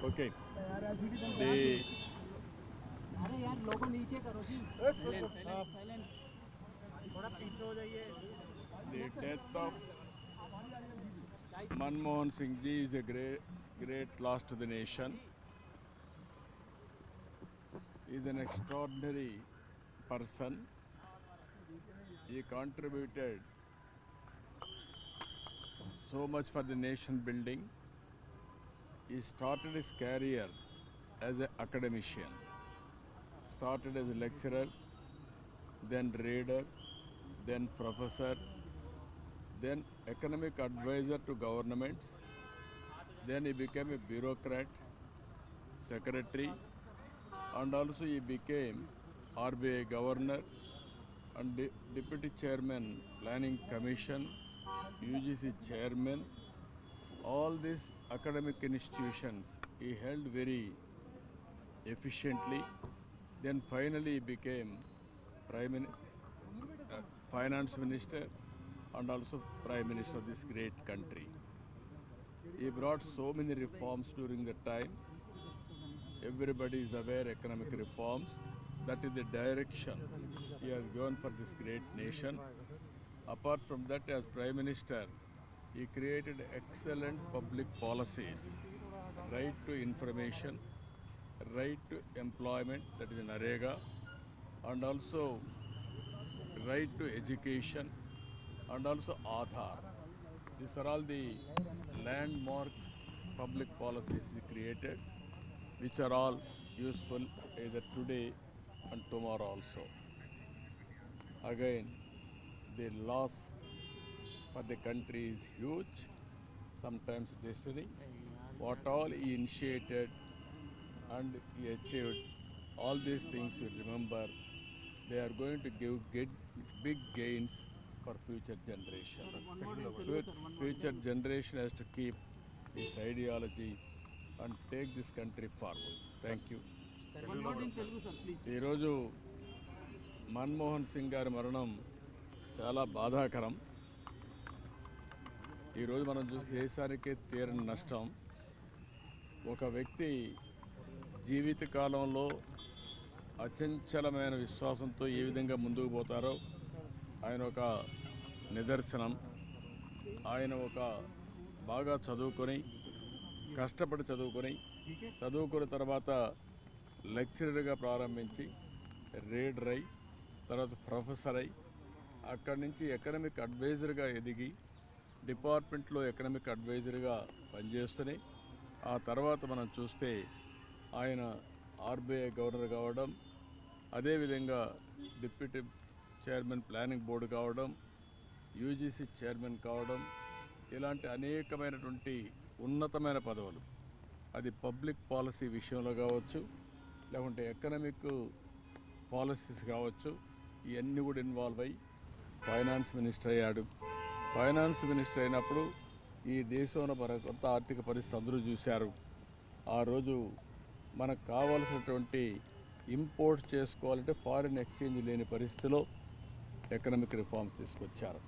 Okay. अरे यार लोगों नीचे करो जी साइलेंस थोड़ा पीछे हो जाइए The death of Manmohan Singh ji is a great loss to the nation. He is an extraordinary person. He contributed so much for the nation building. He started his career as an academician, started as a lecturer, then reader, then professor, then economic advisor to governments, then he became a bureaucrat, secretary, and also he became RBI governor and deputy chairman, planning commission, UGC chairman. All these academic institutions he held very efficiently. Then finally he became finance minister and also prime minister of this great country. He brought so many reforms during the time. Everybody is aware economic reforms. That is the direction he has given for this great nation. Apart from that, as prime minister, he created excellent public policies, right to information, right to employment, that is NREGA, and also right to education, and also Aadhaar. These are all the landmark public policies he created, which are all useful either today and tomorrow also. Again, the loss for the country is huge, sometimes destiny. What all he initiated and he achieved, all these things you remember, they are going to get big gains for future generation. Future generation has to keep this ideology and take this country forward. Thank you. ఈరోజు మన్మోహన్ సింగ్ గారి మరణం చాలా బాధాకరం. ఈరోజు మనం చూస్తే దేశానికే తీరని నష్టం. ఒక వ్యక్తి జీవితకాలంలో అచంచలమైన విశ్వాసంతో ఏ విధంగా ముందుకు పోతారో ఆయన ఒక నిదర్శనం. ఆయన ఒక బాగా చదువుకొని కష్టపడి చదువుకున్న తర్వాత లెక్చరర్గా ప్రారంభించి రీడర్ అయి తర్వాత ప్రొఫెసర్ అయి అక్కడి నుంచి ఎకనామిక్ అడ్వైజర్గా ఎదిగి డిపార్ట్మెంట్లో ఎకనామిక్ అడ్వైజర్గా పనిచేస్తూనే ఆ తర్వాత మనం చూస్తే ఆయన ఆర్బీఐ గవర్నర్ కావడం, అదేవిధంగా డిప్యూటీ చైర్మన్ ప్లానింగ్ బోర్డు కావడం, యూజీసీ చైర్మన్ కావడం, ఇలాంటి అనేకమైనటువంటి ఉన్నతమైన పదవులు, అది పబ్లిక్ పాలసీ విషయంలో కావచ్చు, లేకుంటే ఎకనామిక్ పాలసీస్ కావచ్చు, ఇవన్నీ కూడా ఇన్వాల్వ్ అయ్యి ఫైనాన్స్ మినిస్టర్ అయ్యాడు. ఫైనాన్స్ మినిస్టర్ అయినప్పుడు ఈ దేశంలో కొంత ఆర్థిక పరిస్థితి అందరూ చూశారు. ఆ రోజు మనకు కావాల్సినటువంటి ఇంపోర్ట్ చేసుకోవాలంటే ఫారిన్ ఎక్స్చేంజ్ లేని పరిస్థితిలో ఎకనామిక్ రిఫార్మ్స్ తీసుకొచ్చారు.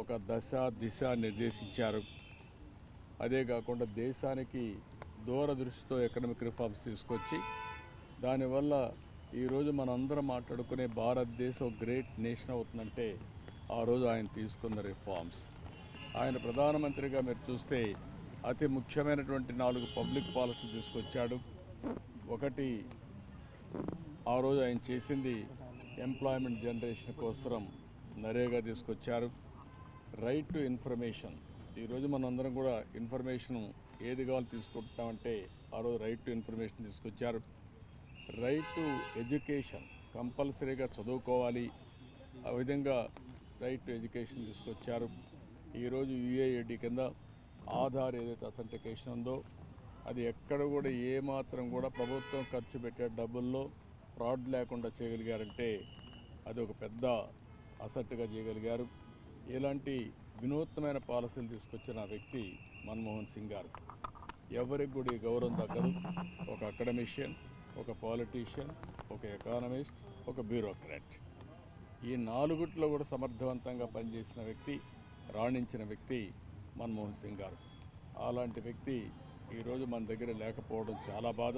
ఒక దిశ నిర్దేశించారు. అదే కాకుండా దేశానికి దూరదృష్టితో ఎకనామిక్ రిఫార్మ్స్ తీసుకొచ్చి దానివల్ల ఈరోజు మనందరం మాట్లాడుకునే భారతదేశం గ్రేట్ నేషన్ అవుతుందంటే ఆ రోజు ఆయన తీసుకున్న రిఫార్మ్స్. ఆయన ప్రధానమంత్రిగా మీరు చూస్తే అతి ముఖ్యమైనటువంటి 4 పబ్లిక్ పాలసీ తీసుకొచ్చాడు. ఒకటి, ఆ రోజు ఆయన చేసింది ఎంప్లాయ్మెంట్ జనరేషన్ కోసం నరేగా తీసుకొచ్చారు. Right to information. ఈరోజు మనందరం కూడా ఇన్ఫర్మేషన్ ఏది కావాలో తీసుకుంటామంటే ఆ రోజు రైట్ టు ఇన్ఫర్మేషన్ తీసుకొచ్చారు. రైట్ టు ఎడ్యుకేషన్, కంపల్సరీగా చదువుకోవాలి, ఆ విధంగా రైట్ టు ఎడ్యుకేషన్ తీసుకొచ్చారు. ఈరోజు యుఏఐడి కింద ఆధార్ ఏదైతే అథెంటికేషన్ ఉందో అది ఎక్కడ కూడా ఏమాత్రం కూడా ప్రభుత్వం ఖర్చు పెట్టే డబ్బుల్లో ఫ్రాడ్ లేకుండా చేయగలిగారంటే అది ఒక పెద్ద అసెట్గా చేయగలిగారు. ఇలాంటి వినూత్నమైన పాలసీలు తీసుకొచ్చిన వ్యక్తి మన్మోహన్ సింగ్ గారు. ఎవరికి కూడా ఈ గౌరవం దక్కదు. ఒక అకాడమిషియన్, ఒక పాలిటీషియన్, ఒక ఎకానమిస్ట్, ఒక బ్యూరోక్రాట్, ఈ 4 కూడా సమర్థవంతంగా పనిచేసిన వ్యక్తి, రాణించిన వ్యక్తి మన్మోహన్ సింగ్ గారు. అలాంటి వ్యక్తి ఈరోజు మన దగ్గర లేకపోవడం చాలా బాధ,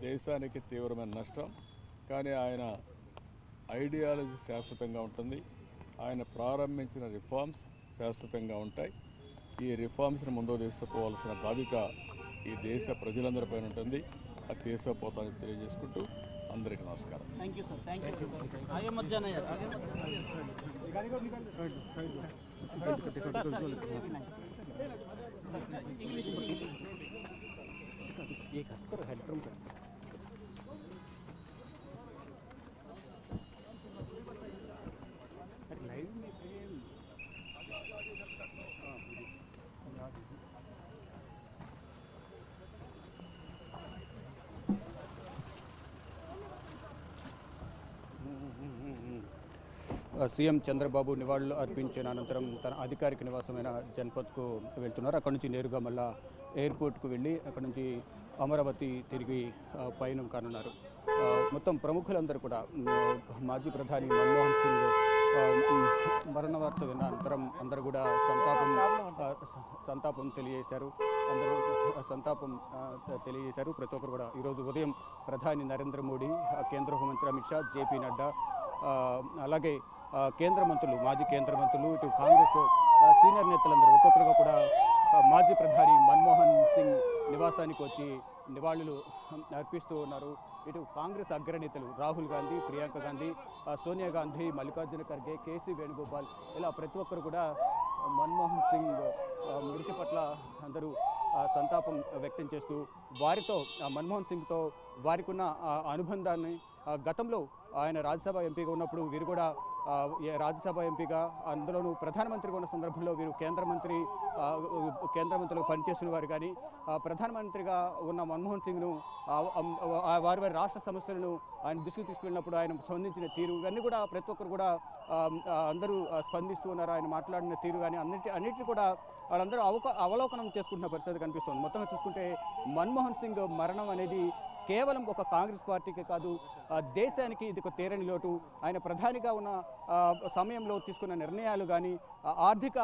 దేశానికి తీవ్రమైన నష్టం. కానీ ఆయన ఐడియాలజీ శాశ్వతంగా ఉంటుంది. ఆయన ప్రారంభించిన రిఫార్మ్స్ శాశ్వతంగా ఉంటాయి. ఈ రిఫార్మ్స్ని ముందుకు తీసుకుపోవాల్సిన బాధ్యత ఈ దేశ ప్రజలందరిపైన ఉంటుంది. అది తీసుకుపోతామని తెలియజేసుకుంటూ అందరికీ నమస్కారం. Thank you sir, thank you. आगे मत जाना यार, आगे मत ये करो हेडरूम का लाइव में సీఎం చంద్రబాబు నివాళులు అర్పించిన అనంతరం తన అధికారిక నివాసమైన జన్పథ్కు వెళ్తున్నారు. అక్కడ నుంచి నేరుగా మళ్ళా ఎయిర్పోర్ట్కు వెళ్ళి అక్కడ నుంచి అమరావతి తిరిగి పయనం కానున్నారు. మొత్తం ప్రముఖులందరూ కూడా మాజీ ప్రధాని మన్మోహన్ సింగ్ మరణ వార్త విన్న అనంతరం అందరూ కూడా సంతాపం తెలియజేశారు. అందరూ సంతాపం తెలియజేశారు. ప్రతి ఒక్కరు కూడా ఈరోజు ఉదయం ప్రధాని నరేంద్ర మోడీ, కేంద్ర హోంమంత్రి అమిత్ షా, జేపీ నడ్డా, అలాగే కేంద్ర మంత్రులు, మాజీ కేంద్ర మంత్రులు, ఇటు కాంగ్రెస్ సీనియర్ నేతలందరూ ఒక్కొక్కరుగా కూడా మాజీ ప్రధాని మన్మోహన్ సింగ్ నివాసానికి వచ్చి నివాళులు అర్పిస్తూ ఉన్నారు. ఇటు కాంగ్రెస్ అగ్రనేతలు రాహుల్ గాంధీ, ప్రియాంక గాంధీ, సోనియా గాంధీ, మల్లికార్జున ఖర్గే, కేసీ వేణుగోపాల్, ఇలా ప్రతి ఒక్కరు కూడా మన్మోహన్ సింగ్ మృతి పట్ల అందరూ సంతాపం వ్యక్తం చేస్తూ వారితో మన్మోహన్ సింగ్తో వారికి ఉన్న అనుబంధాన్ని, గతంలో ఆయన రాజ్యసభ ఎంపీగా ఉన్నప్పుడు వీరు కూడా రాజ్యసభ ఎంపీగా, అందులోనూ ప్రధానమంత్రిగా ఉన్న సందర్భంలో వీరు కేంద్ర మంత్రిలో పనిచేస్తున్న వారు. కానీ ప్రధానమంత్రిగా ఉన్న మన్మోహన్ సింగ్ను వారి రాష్ట్ర సమస్యలను ఆయన దృష్టికి తీసుకెళ్ళినప్పుడు ఆయన స్పందించిన తీరు ఇవన్నీ కూడా ప్రతి ఒక్కరు కూడా అందరూ స్పందిస్తూ ఉన్నారు. ఆయన మాట్లాడిన తీరు కానీ అన్నిటిని కూడా వాళ్ళందరూ అవలోకనం చేసుకుంటున్న పరిస్థితి కనిపిస్తుంది. మొత్తంగా చూసుకుంటే మన్మోహన్ సింగ్ మరణం అనేది కేవలం ఒక కాంగ్రెస్ పార్టీకే కాదు, దేశానికి ఇది ఒక తీరని లోటు. ఆయన ప్రధానిగా ఉన్న సమయంలో తీసుకున్న నిర్ణయాలు కానీ, ఆర్థిక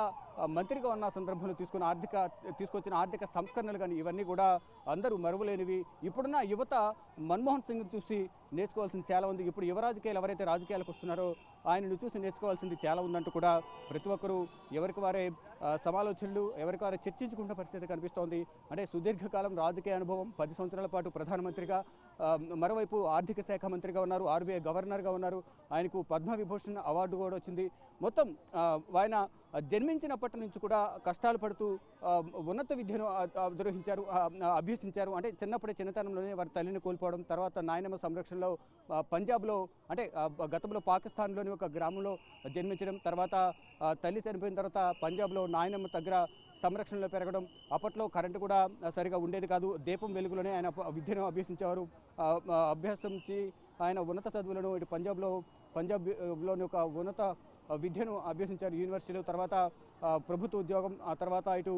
మంత్రిగా ఉన్న సందర్భంలో తీసుకొచ్చిన ఆర్థిక సంస్కరణలు కానీ ఇవన్నీ కూడా అందరూ మరువలేనివి. ఇప్పుడున్న యువత మన్మోహన్ సింగ్ చూసి నేర్చుకోవాల్సింది చాలా ఉంది. ఇప్పుడు యువ రాజకీయాలు ఎవరైతే రాజకీయాలకు వస్తున్నారో ఆయనను చూసి నేర్చుకోవాల్సింది చాలా ఉందంటూ కూడా ప్రతి ఒక్కరూ ఎవరికి వారే సమాలోచనలు, ఎవరికి వారే చర్చించుకున్న పరిస్థితి కనిపిస్తోంది. అంటే సుదీర్ఘకాలం రాజకీయ అనుభవం, 10 సంవత్సరాల పాటు ప్రధానమంత్రిగా, మరోవైపు ఆర్థిక శాఖ మంత్రిగా ఉన్నారు, ఆర్బీఐ గవర్నర్గా ఉన్నారు. ఆయనకు పద్మవిభూషణ్ అవార్డు కూడా వచ్చింది. మొత్తం ఆయన జన్మించినప్పటి నుంచి కూడా కష్టాలు పడుతూ ఉన్నత విద్యను అభ్యసించారు. అంటే చిన్నతనంలోనే వారి తల్లిని కోల్పోవడం, తర్వాత నాయనమ్మ సంరక్షణలో పంజాబ్లో, అంటే గతంలో పాకిస్తాన్లోని ఒక గ్రామంలో జన్మించడం, తర్వాత తల్లి చనిపోయిన తర్వాత పంజాబ్లో నాయనమ్మ దగ్గర సంరక్షణలో పెరగడం. అప్పట్లో కరెంటు కూడా సరిగా ఉండేది కాదు. దీపం వెలుగులోనే ఆయన విద్యను అభ్యసించేవారు. అభ్యసించి ఆయన ఉన్నత చదువులను ఇటు పంజాబ్లోని ఒక ఉన్నత విద్యను అభ్యసించారు యూనివర్సిటీలో. తర్వాత ప్రభుత్వ ఉద్యోగం, ఆ తర్వాత ఇటు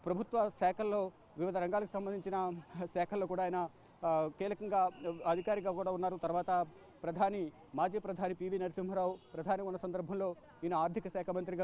ప్రభుత్వ శాఖల్లో వివిధ రంగాలకు సంబంధించిన శాఖల్లో కూడా ఆయన కీలకంగా అధికారిగా కూడా ఉన్నారు. తర్వాత మాజీ ప్రధాని పివి నరసింహారావు ప్రధాని ఉన్న సందర్భంలో ఈయన ఆర్థిక శాఖ మంత్రిగా